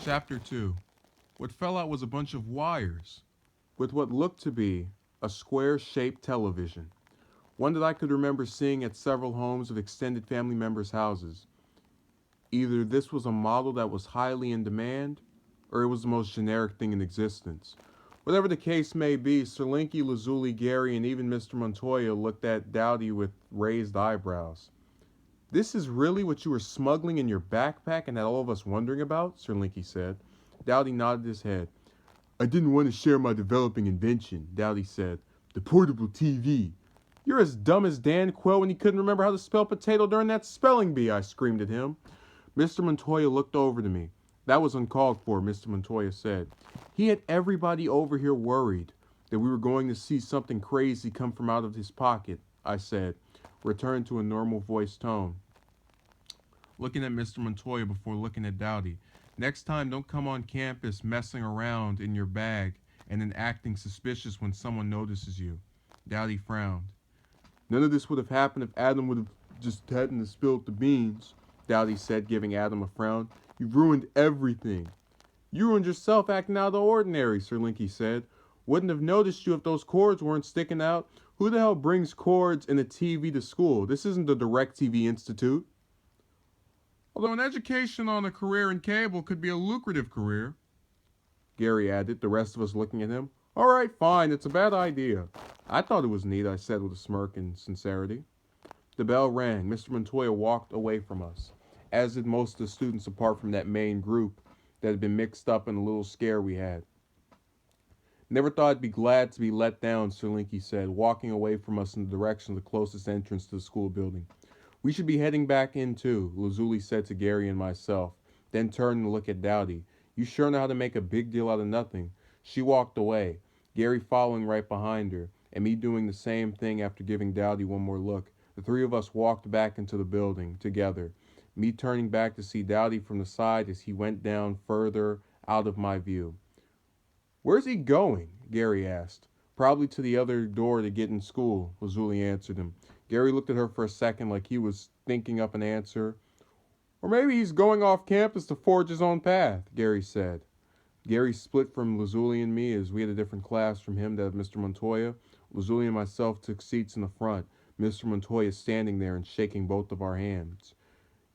Chapter 2. What fell out was a bunch of wires, with what looked to be a square shaped television, one that I could remember seeing at several homes of extended family members' houses. Either this was a model that was highly in demand, or it was the most generic thing in existence. Whatever the case may be, Serlinki, Lazuli, Gary, and even Mr. Montoya looked at Dowdy with raised eyebrows. This is really what you were smuggling in your backpack and had all of us wondering about? Serlinki said. Dowdy nodded his head. I didn't want to share my developing invention, Dowdy said. The portable TV. You're as dumb as Dan Quayle when he couldn't remember how to spell potato during that spelling bee, I screamed at him. Mr. Montoya looked over to me. That was uncalled for, Mr. Montoya said. He had everybody over here worried that we were going to see something crazy come from out of his pocket, I said, returned to a normal voice tone, looking at Mr. Montoya before looking at Dowdy. Next time, don't come on campus messing around in your bag and then acting suspicious when someone notices you. Dowdy frowned. None of this would have happened if Adam would have just hadn't spilled the beans, Dowdy said, giving Adam a frown. You've ruined everything. You ruined yourself acting out of the ordinary, Serlinki said. Wouldn't have noticed you if those cords weren't sticking out. Who the hell brings cords and a TV to school? This isn't the DirecTV Institute. Although an education on a career in cable could be a lucrative career, Gary added, the rest of us looking at him. All right, fine, it's a bad idea. I thought it was neat, I said with a smirk and sincerity. The bell rang. Mr. Montoya walked away from us, as did most of the students apart from that main group that had been mixed up in a little scare we had. Never thought I'd be glad to be let down, Serlinki said, walking away from us in the direction of the closest entrance to the school building. We should be heading back in too, Lazuli said to Gary and myself, then turned to look at Dowdy. You sure know how to make a big deal out of nothing. She walked away, Gary following right behind her, and me doing the same thing after giving Dowdy one more look. The three of us walked back into the building together, me turning back to see Dowdy from the side as he went down further out of my view. Where's he going? Gary asked. Probably to the other door to get in school, Lazuli answered him. Gary looked at her for a second like he was thinking up an answer. Or maybe he's going off campus to forge his own path, Gary said. Gary split from Lazuli and me as we had a different class from him, that of Mr. Montoya. Lazuli and myself took seats in the front, Mr. Montoya standing there and shaking both of our hands.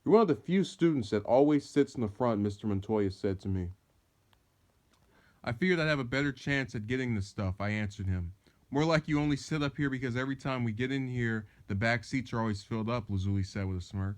You're one of the few students that always sits in the front, Mr. Montoya said to me. I figured I'd have a better chance at getting this stuff, I answered him. More like you only sit up here because every time we get in here, the back seats are always filled up, Lazuli said with a smirk.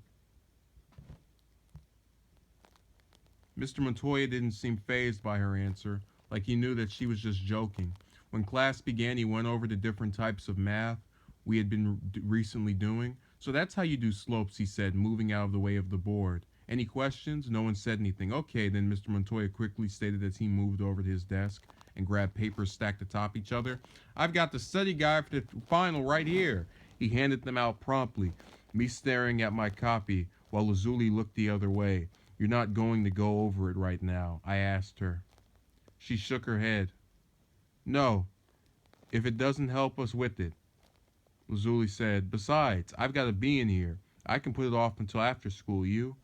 Mr. Montoya didn't seem fazed by her answer, like he knew that she was just joking. When class began, he went over the different types of math we had been recently doing. So that's how you do slopes, he said, moving out of the way of the board. Any questions? No one said anything. Okay, then Mr. Montoya quickly stated as he moved over to his desk and grabbed papers stacked atop each other. I've got the study guide for the final right here. He handed them out promptly, me staring at my copy while Lazuli looked the other way. You're not going to go over it right now, I asked her. She shook her head. No, if it doesn't help us with it, Lazuli said. Besides, I've got a bee in here. I can put it off until after school. You?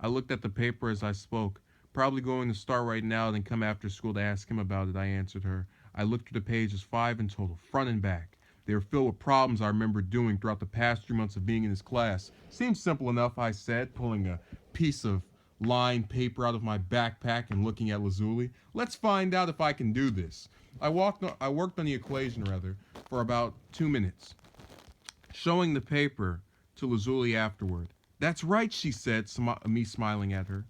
I looked at the paper as I spoke. Probably going to start right now, then come after school to ask him about it, I answered her. I looked through the pages, 5 in total, front and back. They were filled with problems I remember doing throughout the past 3 months of being in his class. Seems simple enough, I said, pulling a piece of lined paper out of my backpack and looking at Lazuli. Let's find out if I can do this. I worked on the equation, for about 2 minutes, showing the paper to Lazuli afterward. That's right, she said, me smiling at her.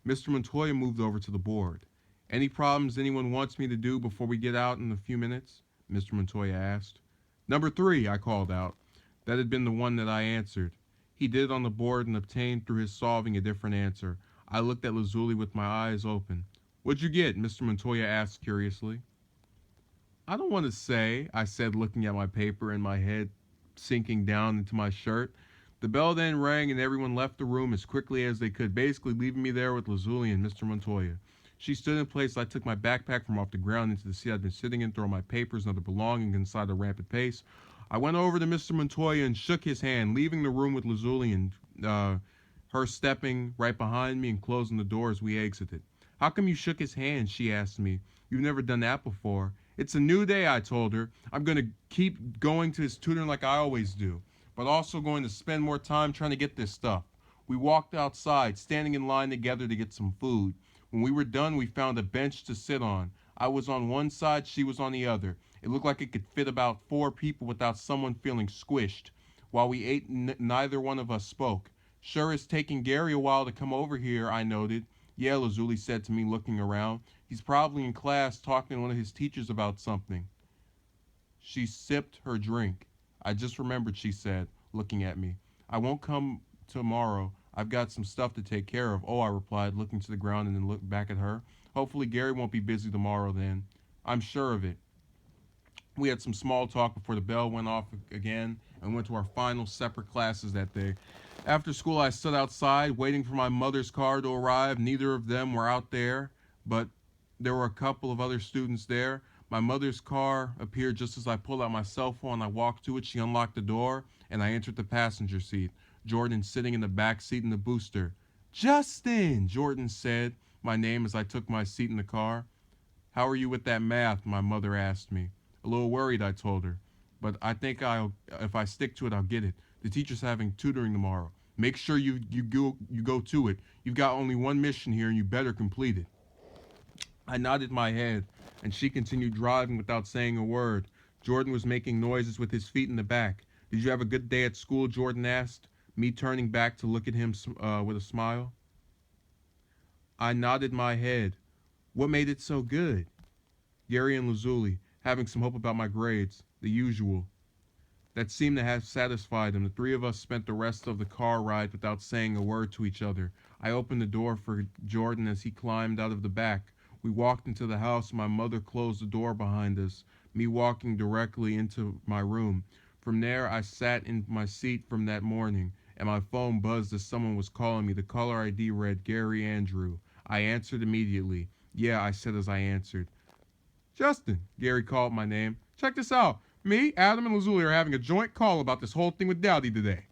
Mr. Montoya moved over to the board. Any problems anyone wants me to do before we get out in a few minutes? Mr. Montoya asked. Number 3, I called out. That had been the one that I answered. He did it on the board and obtained through his solving a different answer. I looked at Lazuli with my eyes open. What'd you get? Mr. Montoya asked curiously. I don't want to say, I said, looking at my paper and my head sinking down into my shirt. The bell then rang and everyone left the room as quickly as they could, basically leaving me there with Lazuli and Mr. Montoya. She stood in place. I took my backpack from off the ground into the seat I'd been sitting in, throwing my papers and other belongings inside at a rapid pace. I went over to Mr. Montoya and shook his hand, leaving the room with Lazuli and her stepping right behind me and closing the door as we exited. How come you shook his hand? She asked me. You've never done that before. It's a new day, I told her. I'm going to keep going to his tutoring like I always do, but also going to spend more time trying to get this stuff. We walked outside, standing in line together to get some food. When we were done, we found a bench to sit on. I was on one side, she was on the other. It looked like it could fit about 4 people without someone feeling squished. While we ate, neither one of us spoke. Sure it's taking Gary a while to come over here, I noted. Yeah, Lazuli said to me, looking around. He's probably in class talking to one of his teachers about something. She sipped her drink. I just remembered, she said, looking at me. I won't come tomorrow. I've got some stuff to take care of. Oh, I replied, looking to the ground and then looked back at her. Hopefully Gary won't be busy tomorrow then. I'm sure of it. We had some small talk before the bell went off again and went to our final separate classes that day. After school, I stood outside waiting for my mother's car to arrive. Neither of them were out there, but there were a couple of other students there. My mother's car appeared just as I pulled out my cell phone. I walked to it. She unlocked the door, and I entered the passenger seat. Jordan sitting in the back seat in the booster. Justin, Jordan said my name as I took my seat in the car. How are you with that math? My mother asked me. A little worried, I told her. But I think if I stick to it, I'll get it. The teacher's having tutoring tomorrow. Make sure you go to it. You've got only one mission here, and you better complete it. I nodded my head, and she continued driving without saying a word. Jordan was making noises with his feet in the back. Did you have a good day at school? Jordan asked, me turning back to look at him with a smile. I nodded my head. What made it so good? Gary and Lazuli, having some hope about my grades, the usual. That seemed to have satisfied them. The three of us spent the rest of the car ride without saying a word to each other. I opened the door for Jordan as he climbed out of the back. We walked into the house. My mother closed the door behind us, me walking directly into my room. From there, I sat in my seat from that morning, and my phone buzzed as someone was calling me. The caller ID read Gary Andrew. I answered immediately. Yeah, I said as I answered. Justin, Gary called my name. Check this out. Me, Adam, and Lazuli are having a joint call about this whole thing with Dowdy today.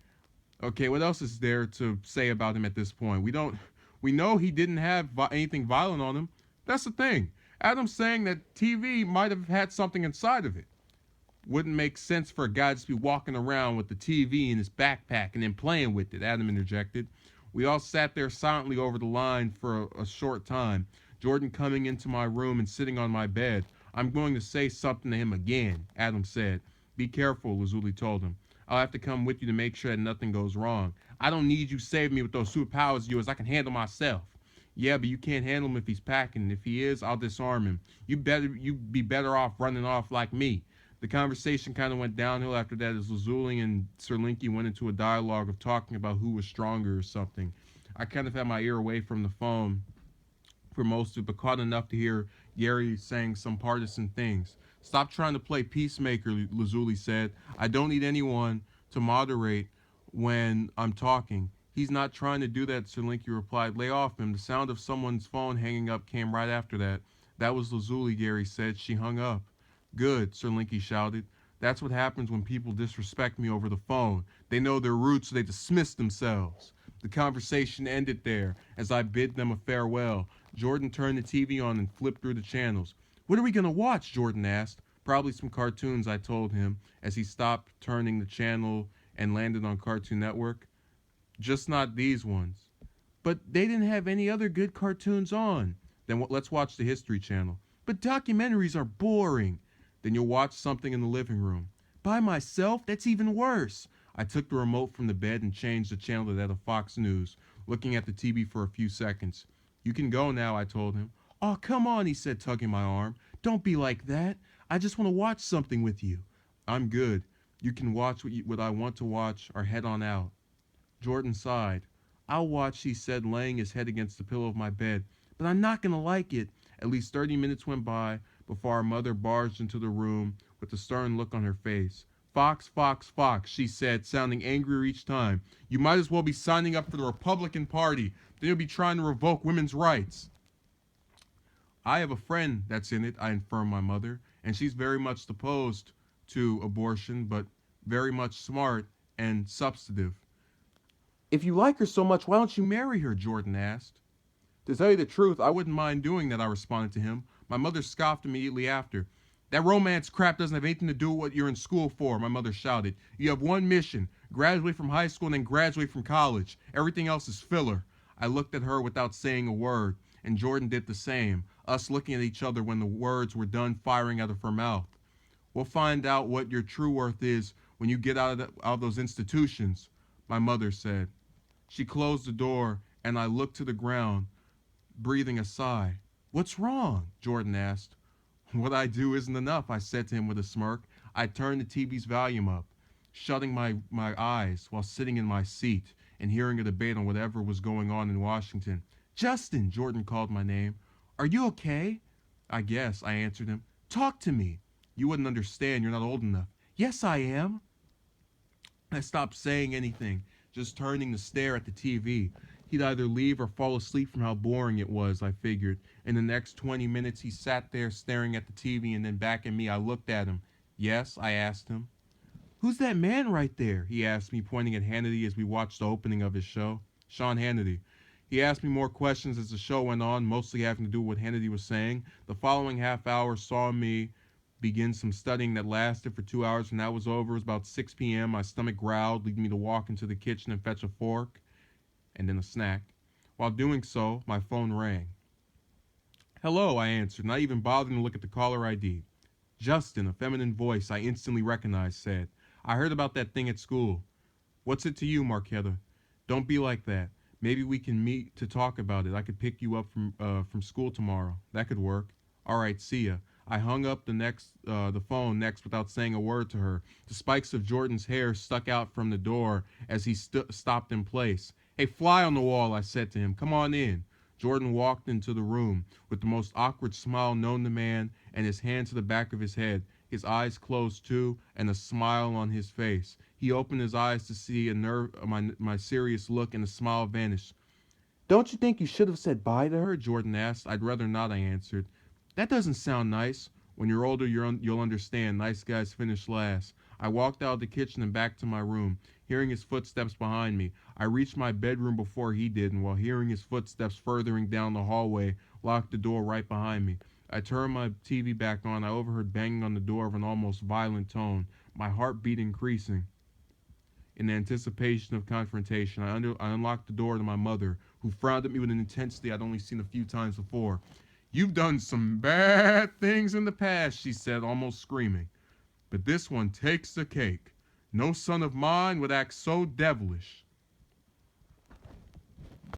Okay, what else is there to say about him at this point? We know he didn't have anything violent on him. That's the thing. Adam's saying that TV might have had something inside of it. Wouldn't make sense for a guy to be walking around with the TV in his backpack and then playing with it, Adam interjected. We all sat there silently over the line for a short time. Jordan coming into my room and sitting on my bed. I'm going to say something to him again, Adam said. Be careful, Lazuli told him. I'll have to come with you to make sure that nothing goes wrong. I don't need you saving me with those superpowers of yours. I can handle myself. Yeah, but you can't handle him if he's packing. If he is, I'll disarm him. You'd be better off running off like me. The conversation kind of went downhill after that as Lazuli and Serlinki went into a dialogue of talking about who was stronger or something. I kind of had my ear away from the phone for most of it, but caught enough to hear Gary saying some partisan things. Stop trying to play peacemaker, Lazuli said. I don't need anyone to moderate when I'm talking. He's not trying to do that, Serlinki replied. Lay off him. The sound of someone's phone hanging up came right after that. That was Lazuli, Gary said. She hung up. Good, Serlinki shouted. That's what happens when people disrespect me over the phone. They know their roots, so they dismiss themselves. The conversation ended there as I bid them a farewell. Jordan turned the TV on and flipped through the channels. What are we going to watch? Jordan asked. Probably some cartoons, I told him, as he stopped turning the channel and landed on Cartoon Network. Just not these ones. But they didn't have any other good cartoons on. Then let's watch the History Channel. But documentaries are boring. Then you'll watch something in the living room. By myself? That's even worse. I took the remote from the bed and changed the channel to that of Fox News, looking at the TV for a few seconds. You can go now, I told him. Oh, come on, he said, tugging my arm. Don't be like that. I just want to watch something with you. I'm good. You can watch what I want to watch or head on out. Jordan sighed. I'll watch, he said, laying his head against the pillow of my bed. But I'm not going to like it. At least 30 minutes went by before our mother barged into the room with a stern look on her face. Fox, Fox, Fox, she said, sounding angrier each time. You might as well be signing up for the Republican Party. Then you'll be trying to revoke women's rights. I have a friend that's in it, I informed my mother, and she's very much opposed to abortion, but very much smart and substantive. If you like her so much, why don't you marry her? Jordan asked. To tell you the truth, I wouldn't mind doing that, I responded to him. My mother scoffed immediately after. That romance crap doesn't have anything to do with what you're in school for, my mother shouted. You have one mission: graduate from high school and then graduate from college. Everything else is filler. I looked at her without saying a word, and Jordan did the same, us looking at each other when the words were done firing out of her mouth. We'll find out what your true worth is when you get out of those institutions, my mother said. She closed the door, and I looked to the ground, breathing a sigh. What's wrong? Jordan asked. What I do isn't enough, I said to him with a smirk. I turned the TV's volume up, shutting my eyes while sitting in my seat and hearing a debate on whatever was going on in Washington. Justin, Jordan called my name. Are you okay? I guess, I answered him. Talk to me. You wouldn't understand, you're not old enough. Yes, I am. I stopped saying anything, just turning to stare at the TV. He'd either leave or fall asleep from how boring it was, I figured. In the next 20 minutes, he sat there staring at the TV and then back at me. I looked at him. Yes, I asked him. Who's that man right there? He asked me, pointing at Hannity as we watched the opening of his show. Sean Hannity. He asked me more questions as the show went on, mostly having to do with what Hannity was saying. The following half hour saw me begin some studying that lasted for 2 hours. When that was over, it was about 6 p.m. My stomach growled, leading me to walk into the kitchen and fetch a fork and then a snack. While doing so, my phone rang. Hello, I answered, not even bothering to look at the caller ID. Justin, a feminine voice I instantly recognized, said, I heard about that thing at school. What's it to you, Marquetta? Don't be like that. Maybe we can meet to talk about it. I could pick you up from school tomorrow. That could work. All right, see ya. I hung up the phone next without saying a word to her. The spikes of Jordan's hair stuck out from the door as he stopped in place. Hey, fly on the wall, I said to him. Come on in. Jordan walked into the room with the most awkward smile known to man and his hand to the back of his head, his eyes closed too, and a smile on his face. He opened his eyes to see my serious look, and the smile vanished. Don't you think you should have said bye to her? Jordan asked. I'd rather not, I answered. That doesn't sound nice. When you're older, you'll understand. Nice guys finish last. I walked out of the kitchen and back to my room, hearing his footsteps behind me. I reached my bedroom before he did, and while hearing his footsteps furthering down the hallway, locked the door right behind me. I turned my TV back on. I overheard banging on the door of an almost violent tone, my heartbeat increasing. In anticipation of confrontation, I unlocked the door to my mother, who frowned at me with an intensity I'd only seen a few times before. You've done some bad things in the past, she said, almost screaming. But this one takes the cake. No son of mine would act so devilish.